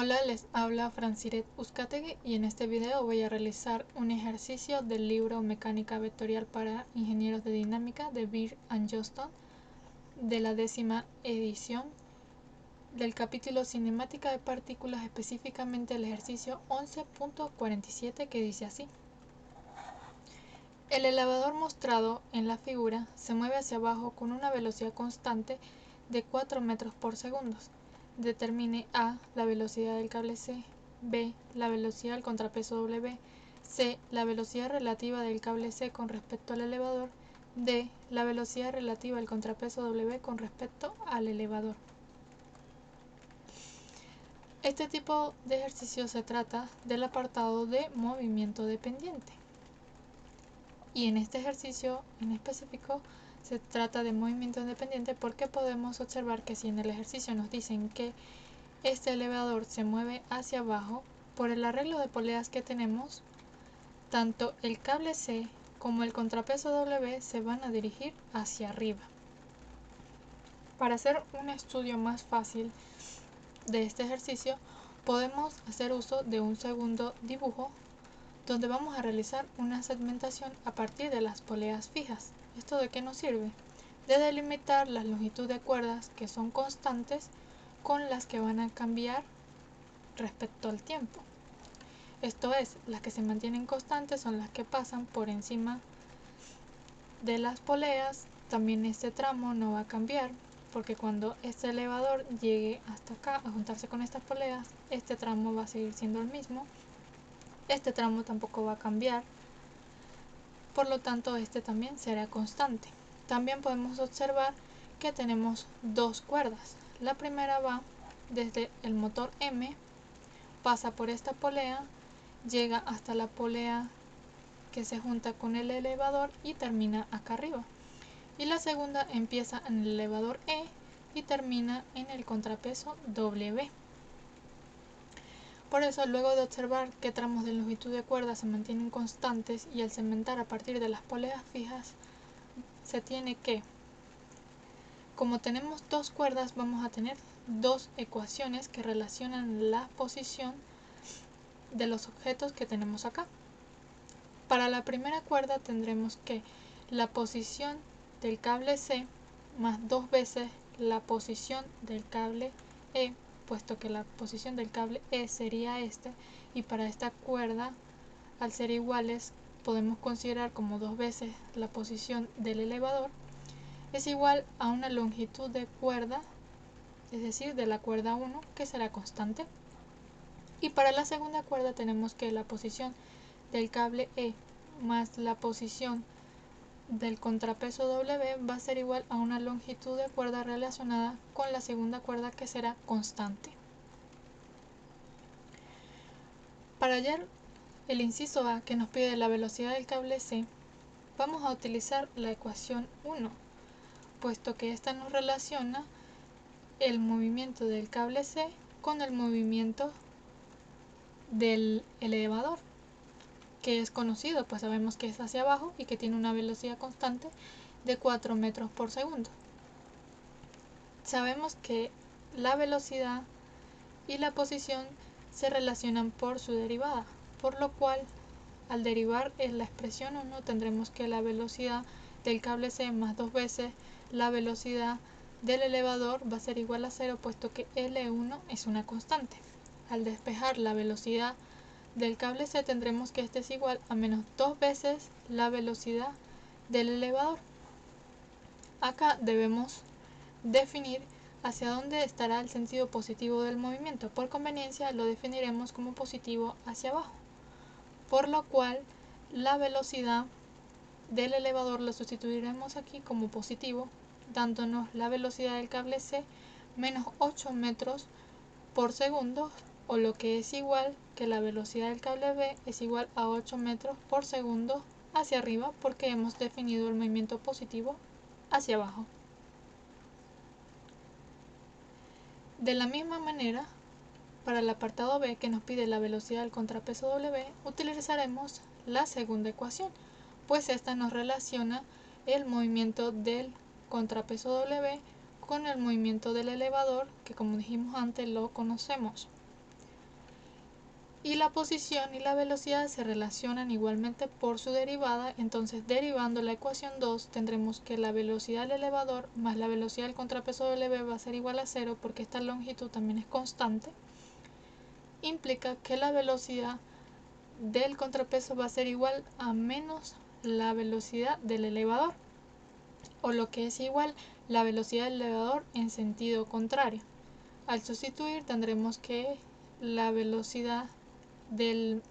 Hola, les habla Franciret Uzcategui y en este video voy a realizar un ejercicio del libro Mecánica Vectorial para Ingenieros de Dinámica de Beer and Johnston de la 10ª edición del capítulo Cinemática de Partículas, específicamente el ejercicio 11.47 que dice así. El elevador mostrado en la figura se mueve hacia abajo con una velocidad constante de 4 metros por segundo. Determine A, la velocidad del cable C, B, la velocidad del contrapeso W, C, la velocidad relativa del cable C con respecto al elevador, D, la velocidad relativa del contrapeso W con respecto al elevador. Este tipo de ejercicio se trata del apartado de movimiento dependiente. Y en este ejercicio en específico se trata de movimiento independiente porque podemos observar que si en el ejercicio nos dicen que este elevador se mueve hacia abajo, por el arreglo de poleas que tenemos, tanto el cable C como el contrapeso W se van a dirigir hacia arriba. Para hacer un estudio más fácil de este ejercicio, podemos hacer uso de un segundo dibujo donde vamos a realizar una segmentación a partir de las poleas fijas. ¿Esto de qué nos sirve? De delimitar las longitudes de cuerdas que son constantes con las que van a cambiar respecto al tiempo. Esto es, las que se mantienen constantes son las que pasan por encima de las poleas. También este tramo no va a cambiar porque cuando este elevador llegue hasta acá a juntarse con estas poleas, este tramo va a seguir siendo el mismo. Este tramo tampoco va a cambiar, por lo tanto este también será constante. También podemos observar que tenemos dos cuerdas. La primera va desde el motor M, pasa por esta polea, llega hasta la polea que se junta con el elevador y termina acá arriba. Y la segunda empieza en el elevador E y termina en el contrapeso W. Por eso, luego de observar qué tramos de longitud de cuerda se mantienen constantes y al segmentar a partir de las poleas fijas, se tiene que, como tenemos dos cuerdas, vamos a tener dos ecuaciones que relacionan la posición de los objetos que tenemos acá. Para la primera cuerda tendremos que la posición del cable C más dos veces la posición del cable E, puesto que la posición del cable E sería esta, y para esta cuerda, al ser iguales, podemos considerar como dos veces la posición del elevador, es igual a una longitud de cuerda, es decir, de la cuerda 1, que será constante. Y para la segunda cuerda tenemos que la posición del cable E más la posición del contrapeso W va a ser igual a una longitud de cuerda relacionada con la segunda cuerda, que será constante. Para hallar el inciso A, que nos pide la velocidad del cable C, vamos a utilizar la ecuación 1, puesto que esta nos relaciona el movimiento del cable C con el movimiento del elevador, que es conocido, pues sabemos que es hacia abajo y que tiene una velocidad constante de 4 metros por segundo. Sabemos que la velocidad y la posición se relacionan por su derivada, por lo cual al derivar en la expresión 1 tendremos que la velocidad del cable C más dos veces la velocidad del elevador va a ser igual a 0, puesto que L1 es una constante. Al despejar la velocidad del cable C tendremos que este es igual a menos dos veces la velocidad del elevador. Acá debemos definir hacia dónde estará el sentido positivo del movimiento. Por conveniencia lo definiremos como positivo hacia abajo, por lo cual la velocidad del elevador lo sustituiremos aquí como positivo, dándonos la velocidad del cable C menos 8 metros por segundo, o lo que es igual que la velocidad del cable B es igual a 8 metros por segundo hacia arriba, porque hemos definido el movimiento positivo hacia abajo. De la misma manera, para el apartado B, que nos pide la velocidad del contrapeso W, utilizaremos la segunda ecuación, pues esta nos relaciona el movimiento del contrapeso W con el movimiento del elevador, que como dijimos antes lo conocemos. Y la posición y la velocidad se relacionan igualmente por su derivada. Entonces, derivando la ecuación 2, tendremos que la velocidad del elevador más la velocidad del contrapeso W va a ser igual a 0, porque esta longitud también es constante. Implica que la velocidad del contrapeso va a ser igual a menos la velocidad del elevador, o lo que es igual, la velocidad del elevador en sentido contrario. Al sustituir, tendremos que la velocidad del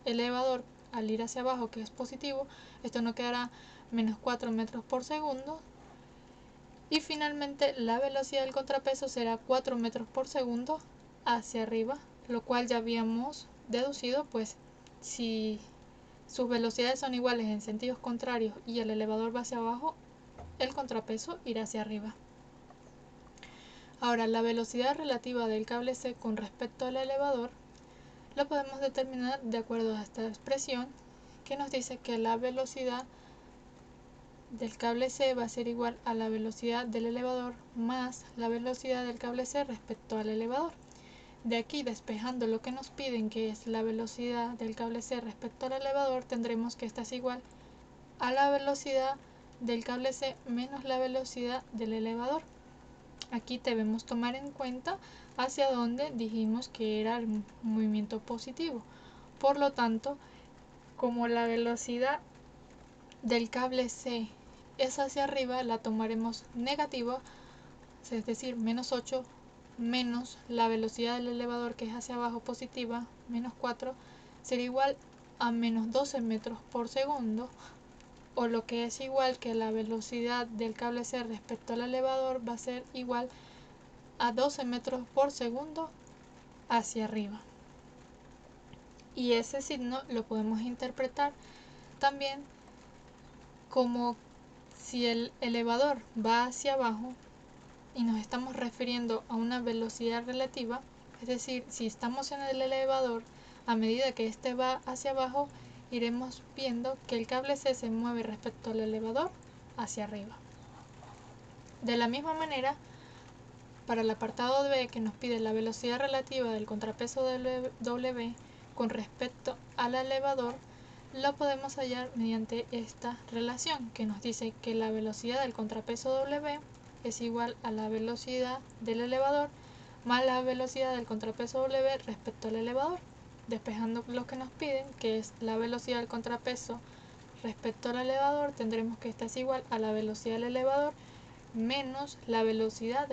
elevador al ir hacia abajo, que es positivo, esto nos quedará menos 4 metros por segundo. Y finalmente la velocidad del contrapeso será 4 metros por segundo hacia arriba, lo cual ya habíamos deducido, pues si sus velocidades son iguales en sentidos contrarios y el elevador va hacia abajo, el contrapeso irá hacia arriba. Ahora, la velocidad relativa del cable C con respecto al elevador lo podemos determinar de acuerdo a esta expresión, que nos dice que la velocidad del cable C va a ser igual a la velocidad del elevador más la velocidad del cable C respecto al elevador. De aquí, despejando lo que nos piden, que es la velocidad del cable C respecto al elevador, tendremos que esta es igual a la velocidad del cable C menos la velocidad del elevador. Aquí debemos tomar en cuenta hacia dónde dijimos que era el movimiento positivo. Por lo tanto, como la velocidad del cable C es hacia arriba, la tomaremos negativa, es decir, menos 8, menos la velocidad del elevador, que es hacia abajo, positiva, menos 4, será igual a menos 12 metros por segundo, o lo que es igual que la velocidad del cable C respecto al elevador va a ser igual a 12 metros por segundo hacia arriba. Y ese signo lo podemos interpretar también como si el elevador va hacia abajo y nos estamos refiriendo a una velocidad relativa, es decir, si estamos en el elevador, a medida que este va hacia abajo, iremos viendo que el cable C se mueve respecto al elevador hacia arriba. De la misma manera, para el apartado B, que nos pide la velocidad relativa del contrapeso W con respecto al elevador, lo podemos hallar mediante esta relación, que nos dice que la velocidad del contrapeso W es igual a la velocidad del elevador más la velocidad del contrapeso W respecto al elevador. Despejando lo que nos piden, que es la velocidad del contrapeso respecto al elevador, tendremos que esta es igual a la velocidad del elevador menos la velocidad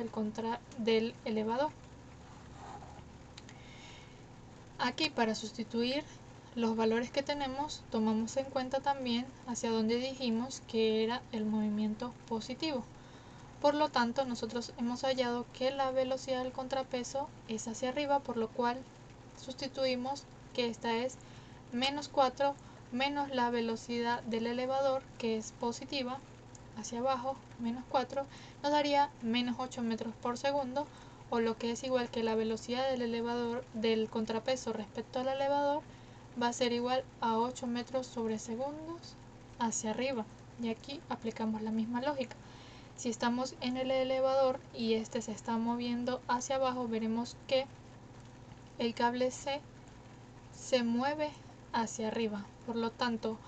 del elevador. Aquí, para sustituir los valores que tenemos, tomamos en cuenta también hacia donde dijimos que era el movimiento positivo. Por lo tanto, nosotros hemos hallado que la velocidad del contrapeso es hacia arriba, por lo cual sustituimos que esta es menos 4 menos la velocidad del elevador, que es positiva, hacia abajo, menos 4, nos daría menos 8 metros por segundo, o lo que es igual que la velocidad del elevador del contrapeso respecto al elevador va a ser igual a 8 metros sobre segundos hacia arriba. Y aquí aplicamos la misma lógica. Si estamos en el elevador y este se está moviendo hacia abajo, veremos que el cable C se mueve hacia arriba. Por lo tanto,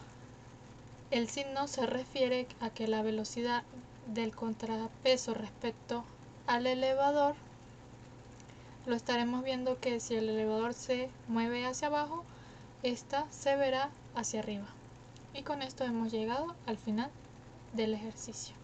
el signo se refiere a que la velocidad del contrapeso respecto al elevador, lo estaremos viendo que si el elevador se mueve hacia abajo, esta se verá hacia arriba. Y con esto hemos llegado al final del ejercicio.